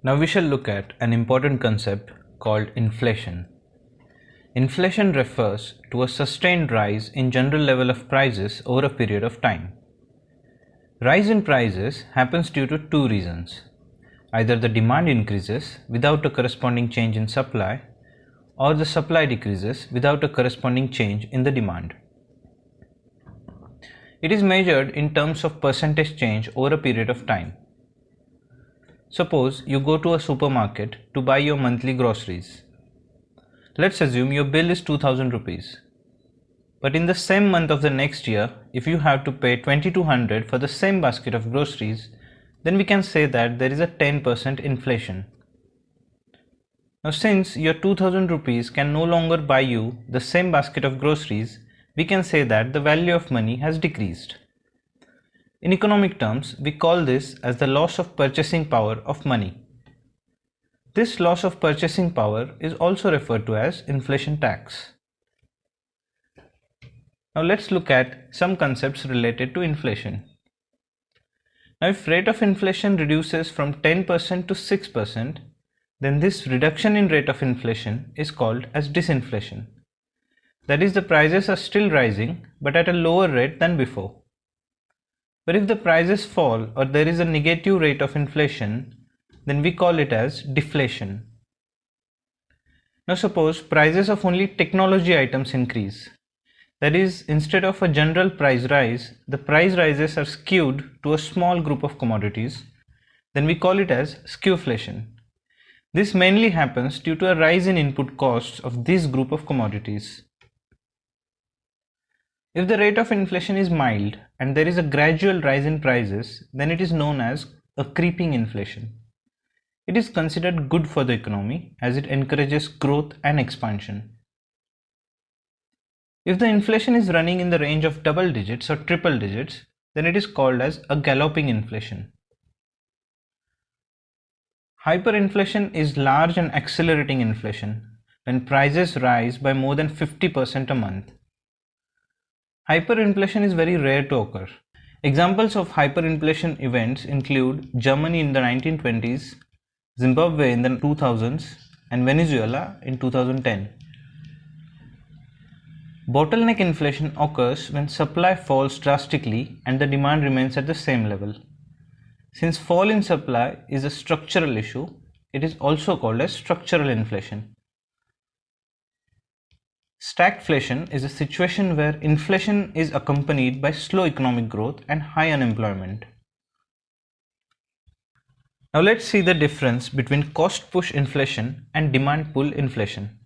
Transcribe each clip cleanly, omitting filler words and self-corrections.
Now we shall look at an important concept called inflation. Inflation refers to a sustained rise in general level of prices over a period of time. Rise in prices happens due to two reasons. Either the demand increases without a corresponding change in supply, or the supply decreases without a corresponding change in the demand. It is measured in terms of percentage change over a period of time. Suppose you go to a supermarket to buy your monthly groceries. Let's assume your bill is 2000 rupees. But in the same month of the next year, if you have to pay 2200 for the same basket of groceries, then we can say that there is a 10% inflation. Now since your 2000 rupees can no longer buy you the same basket of groceries, we can say that the value of money has decreased. In economic terms, we call this as the loss of purchasing power of money. This loss of purchasing power is also referred to as inflation tax. Now let's look at some concepts related to inflation. Now if rate of inflation reduces from 10% to 6%, then this reduction in rate of inflation is called as disinflation. That is, the prices are still rising but at a lower rate than before. But if the prices fall or there is a negative rate of inflation, then we call it as deflation. Now suppose prices of only technology items increase. That is, instead of a general price rise, the price rises are skewed to a small group of commodities, then we call it as skewflation. This mainly happens due to a rise in input costs of this group of commodities. If the rate of inflation is mild and there is a gradual rise in prices, then it is known as a creeping inflation. It is considered good for the economy as it encourages growth and expansion. If the inflation is running in the range of double digits or triple digits, then it is called as a galloping inflation. Hyperinflation is large and accelerating inflation when prices rise by more than 50% a month. Hyperinflation is very rare to occur. Examples of hyperinflation events include Germany in the 1920s, Zimbabwe in the 2000s, and Venezuela in 2010. Bottleneck inflation occurs when supply falls drastically and the demand remains at the same level. Since fall in supply is a structural issue, it is also called as structural inflation. Stagflation is a situation where inflation is accompanied by slow economic growth and high unemployment. Now let's see the difference between cost push inflation and demand pull inflation.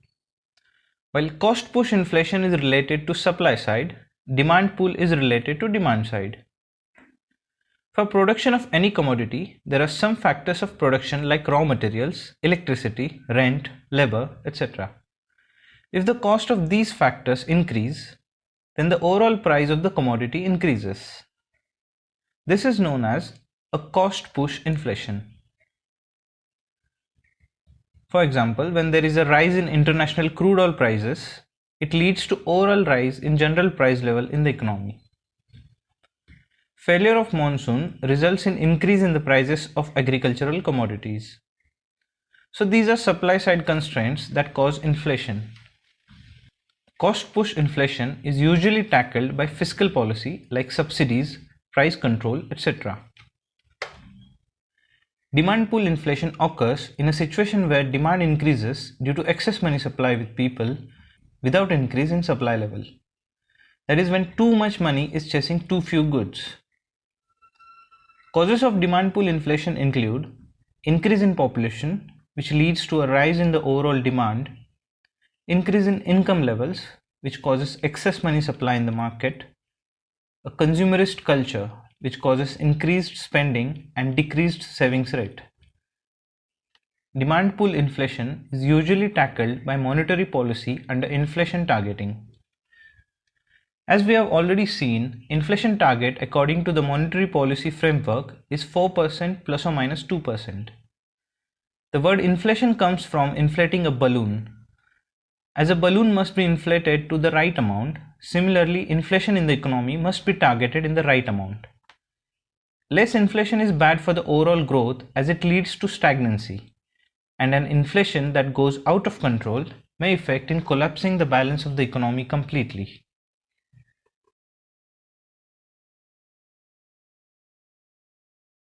While cost push inflation is related to supply side, demand pull is related to demand side. For production of any commodity, there are some factors of production like raw materials, electricity, rent, labor, etc. If the cost of these factors increase, then the overall price of the commodity increases. This is known as a cost push inflation. For example, when there is a rise in international crude oil prices, it leads to overall rise in general price level in the economy. Failure of monsoon results in increase in the prices of agricultural commodities. So these are supply side constraints that cause inflation. Cost push inflation is usually tackled by fiscal policy like subsidies, price control, etc. Demand pull inflation occurs in a situation where demand increases due to excess money supply with people without increase in supply level. That is, when too much money is chasing too few goods. Causes of demand pull inflation include increase in population, which leads to a rise in the overall demand, increase in income levels, which causes excess money supply in the market, a consumerist culture, which causes increased spending and decreased savings rate. Demand pull inflation is usually tackled by monetary policy under inflation targeting. As we have already seen, inflation target according to the monetary policy framework is 4% plus or minus 2%. The word inflation comes from inflating a balloon. As a balloon must be inflated to the right amount, similarly inflation in the economy must be targeted in the right amount. Less inflation is bad for the overall growth as it leads to stagnancy, and an inflation that goes out of control may effect in collapsing the balance of the economy completely.